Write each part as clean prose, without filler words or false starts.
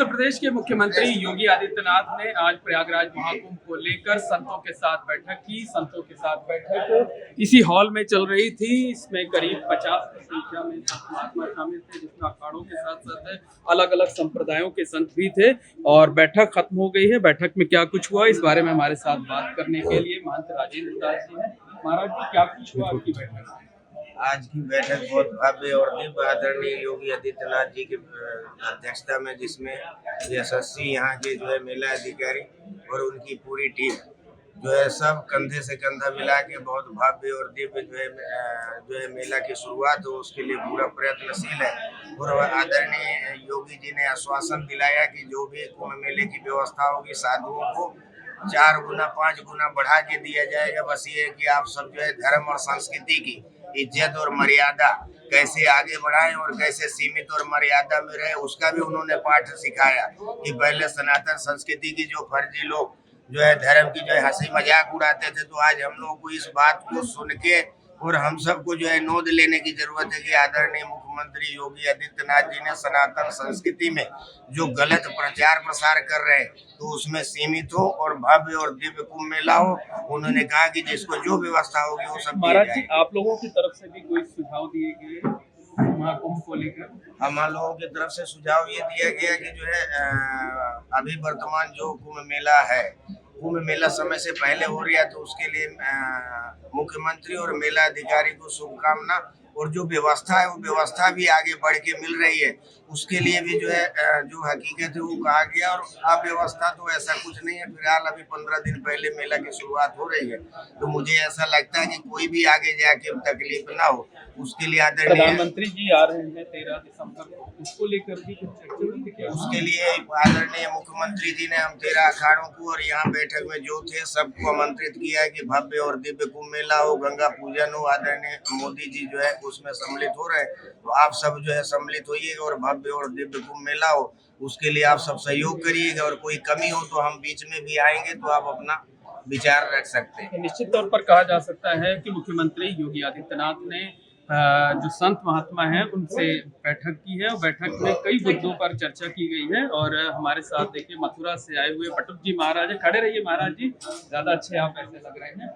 उत्तर प्रदेश के मुख्यमंत्री योगी आदित्यनाथ ने आज प्रयागराज महाकुंभ को लेकर संतों के साथ बैठक की। संतों के साथ बैठक इसी हॉल में चल रही थी। इसमें करीब 50 की संख्या में संत महात्मा शामिल थे, जिसमें अखाड़ों के साथ साथ अलग अलग संप्रदायों के संत भी थे। और बैठक खत्म हो गई है। बैठक में क्या कुछ हुआ, इस बारे में हमारे साथ बात करने के लिए महंत राजेंद्र दास जी हैं। महाराज जी, क्या कुछ हुआ आपकी बैठक में? आज की बैठक बहुत भव्य और दिव्य आदरणीय योगी आदित्यनाथ जी की अध्यक्षता में, जिसमें यशस्वी यहाँ के जो है मेला अधिकारी और उनकी पूरी टीम जो है सब कंधे से कंधा मिला के बहुत भव्य और दिव्य जो है मेला की शुरुआत हो, उसके लिए पूरा प्रयत्नशील है। और आदरणीय योगी जी ने आश्वासन दिलाया कि जो भी कुंभ मेले की व्यवस्था होगी साधुओं को 4 गुना 5 गुना बढ़ा के दिया जाएगा। बस ये है कि आप सब जो है धर्म और संस्कृति की इज्जत और मर्यादा कैसे आगे बढ़ाएं और कैसे सीमित और मर्यादा में रहे, उसका भी उन्होंने पाठ सिखाया कि पहले सनातन संस्कृति की जो फर्जी लोग जो है धर्म की जो है हंसी मजाक उड़ाते थे, तो आज हम लोगों को इस बात को सुन के और हम सबको जो है नोट लेने की जरूरत है कि आदरणीय मुख्यमंत्री योगी आदित्यनाथ जी ने सनातन संस्कृति में जो गलत प्रचार प्रसार कर रहे हैं तो उसमें सीमित हो और भव्य और दिव्य कुंभ मेला हो। उन्होंने कहा कि जिसको जो व्यवस्था होगी वो सब। महाराज जी, आप लोगों की तरफ से भी कोई सुझाव दिए गए महाकुंभ को लेकर? हम लोगों की तरफ से सुझाव ये दिया गया कि जो है अभी वर्तमान जो कुंभ मेला है, कुंभ मेला समय से पहले हो रहा है, तो उसके लिए मुख्यमंत्री और मेला अधिकारी को शुभकामना। और जो व्यवस्था है वो व्यवस्था भी आगे बढ़ के मिल रही है, उसके लिए भी जो है जो हकीकत है वो कहा गया। और अव्यवस्था तो ऐसा कुछ नहीं है। फिलहाल अभी 15 दिन पहले मेला की शुरुआत हो रही है, तो मुझे ऐसा लगता है कि कोई भी आगे जाके तकलीफ ना हो, उसके लिए आदरणीय प्रधानमंत्री जी आ रहे हैं 13 दिसंबर को, उसको लेकर भी कुछ चर्चा हुई थी? उसके लिए आदरणीय मुख्यमंत्री जी ने हम 13 अखाड़ों को और यहाँ बैठक में जो थे सबको आमंत्रित किया है कि भव्य और दिव्य कुंभ मेला हो, गंगा पूजन हो। आदरणीय मोदी जी जो है उसमें सम्मिलित हो रहे हैं, तो आप सब जो है सम्मिलित होइएगा और भव्य और दिव्य कुंभ मेला हो, उसके लिए आप सब सहयोग करिएगा। और कोई कमी हो तो हम बीच में भी आएंगे, तो आप अपना विचार रख सकते हैं। निश्चित तौर पर कहा जा सकता है कि मुख्यमंत्री योगी आदित्यनाथ ने जो संत महात्मा हैं उनसे बैठक की है, और बैठक में कई मुद्दों पर चर्चा की गई है। और हमारे साथ देखिए मथुरा से आए हुए बटुक जी महाराज, खड़े रहिए महाराज जी, ज्यादा अच्छे आप ऐसे लग रहे हैं।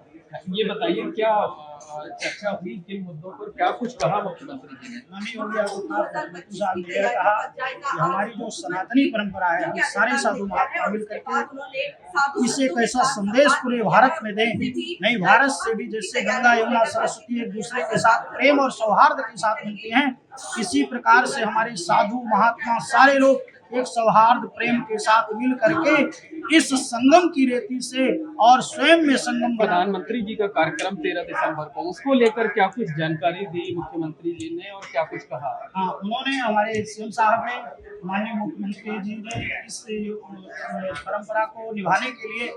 ये बताइए क्या चर्चा हुई, किन मुद्दों पर क्या कुछ कहा मुख्यमंत्री जी ने? कहा कि हमारी जो सनातनी परंपरा है, हम सारे साधु महात्मा मिल करके इसे एक ऐसा संदेश पूरे भारत में दें। नहीं, भारत से भी जैसे गंगा यमुना सरस्वती एक दूसरे के साथ प्रेम और सौहार्द के साथ मिलते हैं, इसी प्रकार से हमारे साधु महात्मा सारे लोग एक सौहार्द प्रेम के साथ मिल करके इस संगम की रेती से और स्वयं में संगम। प्रधानमंत्री जी का कार्यक्रम 13 दिसंबर को, उसको लेकर क्या कुछ जानकारी दी मुख्यमंत्री जी ने और क्या कुछ कहा? हाँ, उन्होंने हमारे सीएम साहब ने, माननीय मुख्यमंत्री जी ने इस परंपरा को निभाने के लिए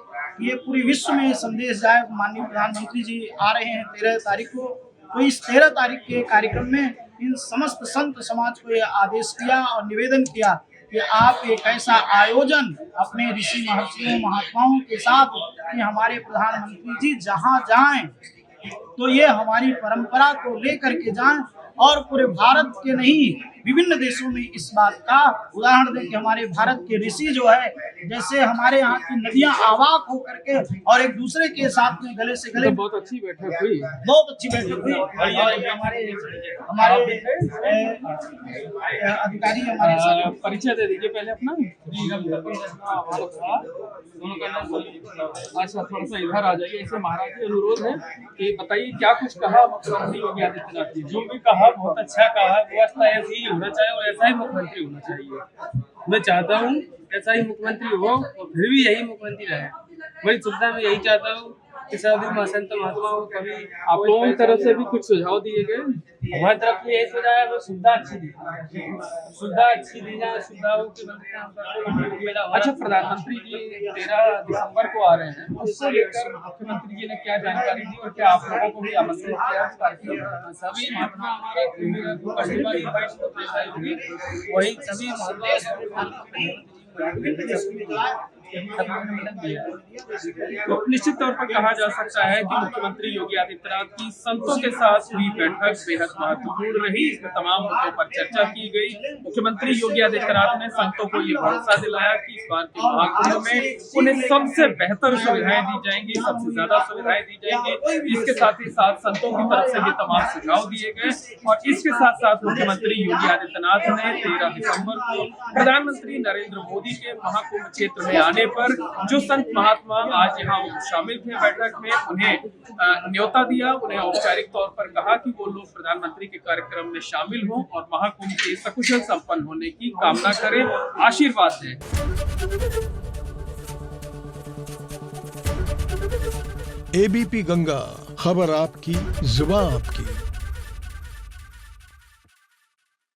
ये पूरे विश्व में संदेश जाए। माननीय प्रधानमंत्री जी आ रहे हैं 13 तारीख को, तो इस 13 तारीख के कार्यक्रम में इन समस्त संत समाज को ये आदेश किया और निवेदन किया कि आप एक ऐसा आयोजन अपने ऋषि महर्षियों महात्माओं के साथ कि हमारे प्रधानमंत्री जी जहां जाएं तो ये हमारी परंपरा को लेकर के जाएं, और पूरे भारत के नहीं विभिन्न देशों में इस बात का उदाहरण दें कि हमारे भारत के ऋषि जो है, जैसे हमारे यहाँ की नदियां आवाक होकर के और एक दूसरे के साथ में गले से गले। बहुत अच्छी बैठक हुई, बहुत अच्छी बैठक हुई। और हमारे अधिकारी हमारे परिचय दे दीजिए पहले अपना। अच्छा, थोड़ा सा इधर आ जाइए। ऐसे महाराज जी अनुरोध है कि बताइए क्या कुछ कहा मुख्यमंत्री योगी आदित्यनाथ जी? जो भी कहा बहुत अच्छा कहा। व्यवस्था ऐसी ही होना चाहिए और ऐसा ही मुख्यमंत्री होना चाहिए। मैं चाहता हूँ ऐसा ही मुख्यमंत्री हो और फिर भी यही मुख्यमंत्री रहे। बड़ी सुविधा में यही चाहता हूँ कि साधु संत महात्मा हो। कभी आप लोगों की तरफ से भी कुछ सुझाव दिए गए? हमारी तरफ से यही सुझाव है, सुविधा अच्छी दी जाए, सुविधाओं की व्यवस्था। अच्छा, प्रधानमंत्री जी 13 दिसंबर को आ रहे हैं, उसको लेकर मुख्यमंत्री जी ने क्या जानकारी दी और क्या आप लोगों को भी आमंत्रित किया उस कार्यक्रम? सभी महात्मा हमारे वही सभी महात्मा तो निश्चित तौर पर कहा जा सकता है कि मुख्यमंत्री योगी आदित्यनाथ की संतों के साथ हुई बैठक बेहद महत्वपूर्ण रही। इसमें तमाम मुद्दों पर चर्चा की गई। मुख्यमंत्री योगी आदित्यनाथ ने संतों को ये भरोसा दिलाया कि इस बार के महाकुंभ में उन्हें सबसे बेहतर सुविधाएं दी जाएंगी, सबसे ज्यादा सुविधाएं दी जाएंगी। इसके साथ ही साथ संतों की तरफ से भी तमाम सुझाव दिए गए और इसके साथ साथ मुख्यमंत्री योगी आदित्यनाथ ने 13 दिसंबर को प्रधानमंत्री नरेंद्र मोदी के महाकुंभ क्षेत्र में आने पर जो संत महात्मा आज यहाँ शामिल थे बैठक में, उन्हें न्योता दिया, उन्हें औपचारिक तौर पर कहा कि वो लोग प्रधानमंत्री के कार्यक्रम में शामिल हों और महाकुंभ के सकुशल संपन्न होने की कामना करें, आशीर्वाद दें। एबीपी गंगा, खबर आपकी, जुबान आपकी।